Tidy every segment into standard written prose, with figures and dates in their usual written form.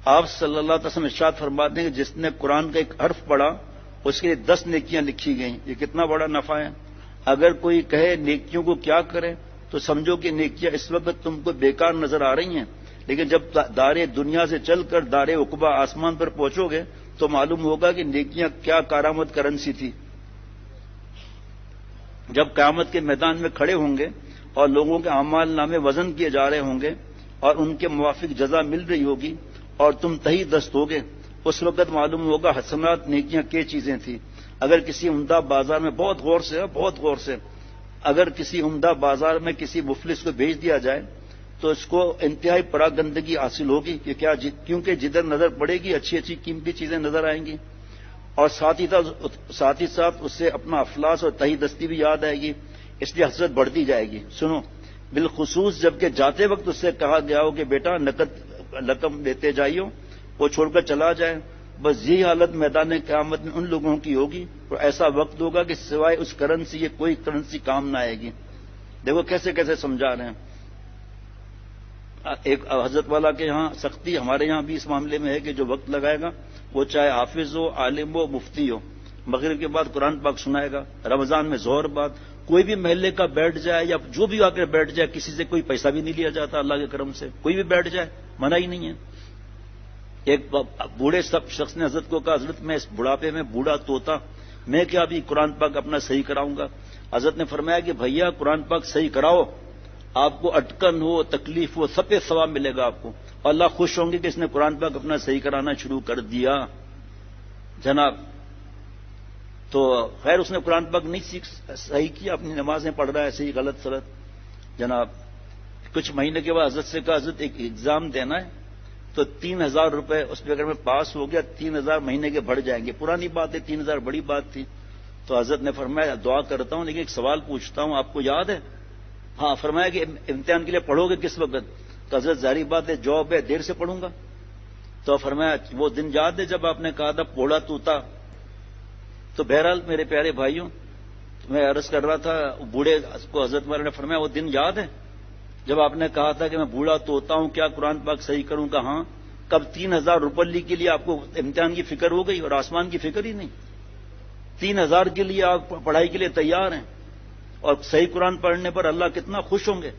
آپ صلی اللہ علیہ وسلم ارشاد فرماتے ہیں کہ جس نے قرآن کا ایک حرف پڑھا اس کے لیے 10 نیکیاں لکھی گئیں. یہ کتنا بڑا نفع ہے. اگر کوئی کہے نیکیوں کو کیا کرے تو سمجھو کہ نیکیاں اس وقت تم کو بیکار نظر آ رہی ہیں، لیکن جب دار دنیا سے چل کر دار عقبہ آسمان پر پہنچو گے تو معلوم ہوگا کہ نیکیاں کیا کارآمد کرنسی تھی. جب قیامت کے میدان میں کھڑے ہوں گے اور لوگوں کے اعمال نامے وزن کیے جا رہے ہوں گے اور ان کے موافق جزا مل رہی ہوگی اور تم تہی دست ہوگے، اس وقت معلوم ہوگا حسنات نیکیاں کیا چیزیں تھیں. اگر کسی عمدہ بازار میں بہت غور سے اگر کسی عمدہ بازار میں کسی مفلس کو بھیج دیا جائے تو اس کو انتہائی پراگندگی حاصل ہوگی کہ کیونکہ جدھر نظر پڑے گی اچھی اچھی قیمتی چیزیں نظر آئیں گی، اور ساتھ ہی ساتھ اس سے اپنا افلاس اور تہی دستی بھی یاد آئے گی، اس لیے حسرت بڑھتی جائے گی. سنو، بالخصوص جبکہ جاتے وقت اس سے کہا گیا ہو کہ بیٹا نقد رقم دیتے جائیو، وہ چھوڑ کر چلا جائے. بس یہی حالت میدان قیامت میں ان لوگوں کی ہوگی، اور ایسا وقت ہوگا کہ سوائے اس کرنسی یہ کوئی کرنسی کام نہ آئے گی. دیکھو کیسے کیسے سمجھا رہے ہیں. ایک حضرت والا کے یہاں سختی، ہمارے یہاں بھی اس معاملے میں ہے کہ جو وقت لگائے گا وہ چاہے حافظ ہو، عالم ہو، مفتی ہو، مغرب کے بعد قرآن پاک سنائے گا، رمضان میں ظہر بعد کوئی بھی محلے کا بیٹھ جائے یا جو بھی آ کر بیٹھ جائے، کسی سے کوئی پیسہ بھی نہیں لیا جاتا اللہ کے کرم سے، کوئی بھی بیٹھ جائے منع ہی نہیں ہے. ایک بوڑھے شخص نے حضرت کو کہا، حضرت میں اس بڑھاپے میں بوڑھا توتا، میں کیا ابھی قرآن پاک اپنا صحیح کراؤں گا؟ حضرت نے فرمایا کہ بھیا قرآن پاک صحیح کراؤ، آپ کو اٹکن ہو، تکلیف ہو، سب پہ ثواب ملے گا آپ کو، اور اللہ خوش ہوں گے کہ اس نے قرآن پاک اپنا صحیح کرانا شروع کر دیا جناب. تو خیر اس نے قرآن پاک نہیں صحیح کیا، اپنی نمازیں پڑھ رہا ہے صحیح غلط سلط جناب. کچھ مہینے کے بعد حضرت سے کہا، حضرت ایک ایگزام دینا ہے تو 3,000 روپے اس پہ اگر میں پاس ہو گیا 3,000 مہینے کے بڑھ جائیں گے. پرانی بات ہے، 3,000 بڑی بات تھی. تو حضرت نے فرمایا دعا کرتا ہوں لیکن ایک سوال پوچھتا ہوں، آپ کو یاد ہے؟ ہاں. فرمایا کہ امتحان کے لیے پڑھو گے کس وقت؟ تو حضرت ظاہری بات ہے جاب ہے، دیر سے پڑھوں گا. تو فرمایا وہ دن یاد ہے جب آپ نے کہا تھا پوڑا توتا؟ تو بہرحال میرے پیارے بھائیوں، میں عرض کر رہا تھا بوڑھے کو حضرت والے نے فرمایا وہ دن یاد ہے جب آپ نے کہا تھا کہ میں بوڑھا توتا ہوں، کیا قرآن پاک صحیح کروں گا؟ ہاں. کب 3,000 روپے کے لیے آپ کو امتحان کی فکر ہو گئی اور آسمان کی فکر ہی نہیں؟ 3,000 کے لیے آپ پڑھائی کے لیے تیار ہیں، اور صحیح قرآن پڑھنے پر اللہ کتنا خوش ہوں گے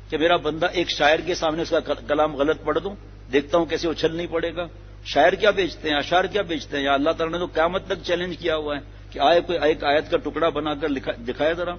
کہ میرا بندہ ایک شاعر کے سامنے اس کا کلام غلط پڑھ دوں، دیکھتا ہوں کیسے اچھل نہیں پڑے گا. شاعر کیا بیچتے ہیں، اشعار کیا بیچتے ہیں؟ یا اللہ تعالیٰ نے تو قیامت تک چیلنج کیا ہوا ہے کہ آئے کوئی ایک آیت کا ٹکڑا بنا کر دکھائے ذرا.